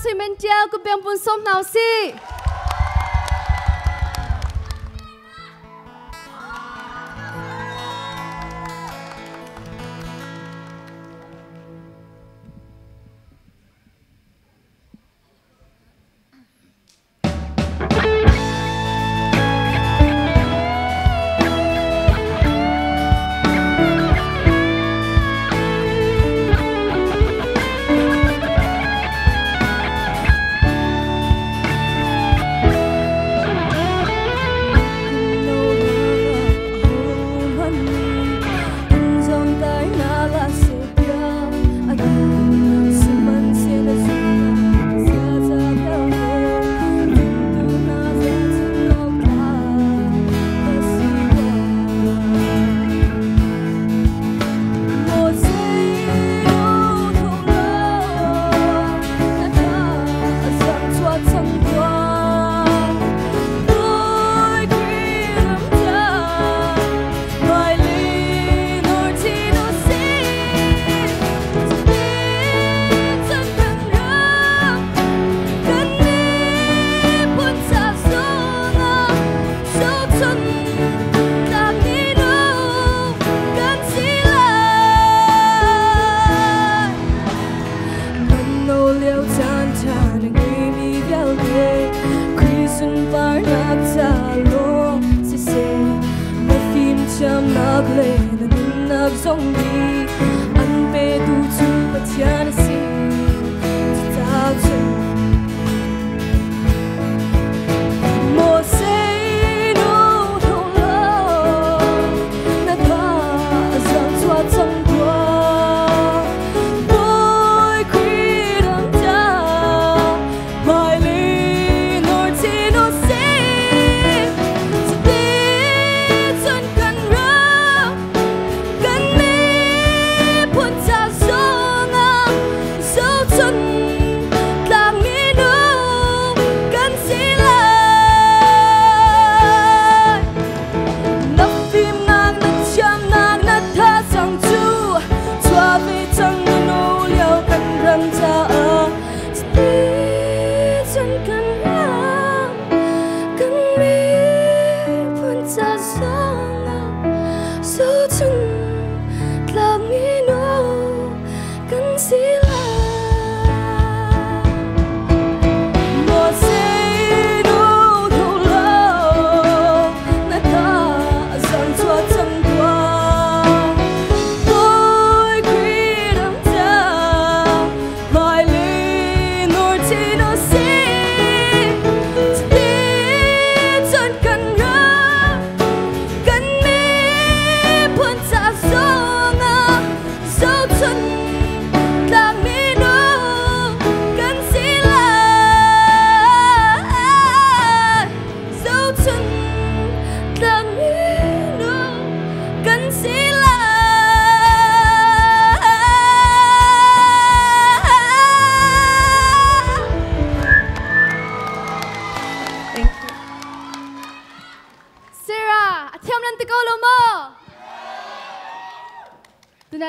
CNC Team của bên bún sôm nào si.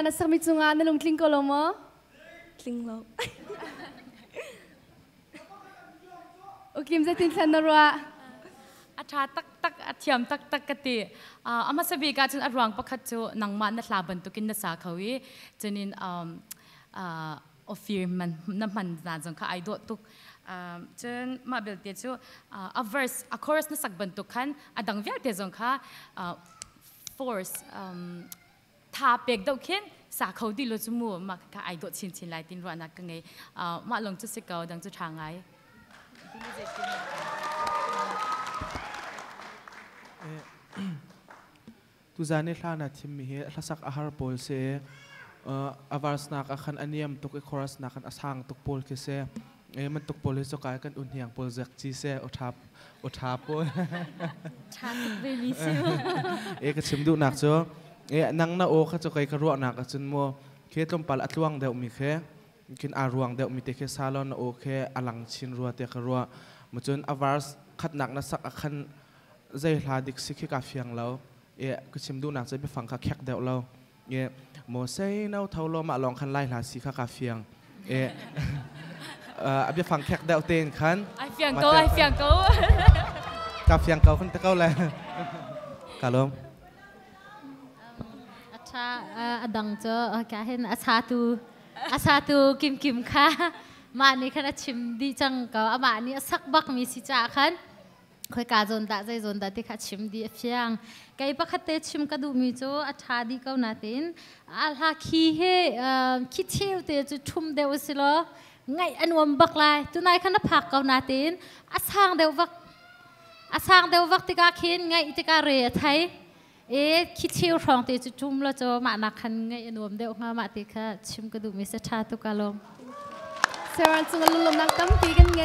Na sa mi chunga na lung tling ko lo mo tling lo okim za tin thlan na ro a tha tak tak a thiam tak tak ka ti ama sabi ka chun arwang pakhat chu nangma na thlaban tukin na sa khawi chunin ofir man na man na jong kha ai do tuk chun ma bel te chu a verse a chorus na sakban tu khan adang vya te jong kha force tha pek dau khen sa khau di lo chu mu ma ka ai do chin chin lai tin ro na ka ngai ma long chu sikau dang chu thangai tu zane hlana thim mi he hlasak ahar pol se avars nak akhan aniam tuk e chorus nak an asang tuk pol ke se man tuk pol so kai kan unhiang pol zak chi se othap pol tha ve mi se e ka chimdu nak cho nang na o kha cho kai ka ro nak a chun mo khe tlom pal atluang deuh mi khe kin aruang deuh mi te khe salon o khe alang chin ro te ka ro mo chun avars khat nak na sak akhan zai hla dik sikhi ka fiang lo ka chimdu nak che be phang kha khek deuh lo mo sei nau thaulo ma long khan lai hla si kha ka fiang อับจะฟังแขกเดาเต้นขันไอเฟียงโกกับเฟียงเกาคนตะเกาเลยกาลมอาชาอดังเจอแกเห็นอาชาตูกิมค่ะมานี่ขนาดชิมดีจังก็อามานี่สักบักมีสิจ่าขันคอยกาจนตาใจจนตาที่ขัดชิมดีเฟียงไก่ปักเตชิมกระดูมีโจอาชาดีเกานาเตนอาลาคีเฮคิดเที่ยวเตจะชุ่มเดวสิลไงอันวมบักลายตัวนายขนาดผักเกานาเตนอาสางเดววักติกาเข็นไงติกาเรียไทยคิดเที่ยวรองเตจะชุ่มแล้วจะมานักขันไงอันวมเดวงามาติกาชิมกระดูมีสัชาตุกาลมเซรันซุงลุลมนักตั้มตีกันไง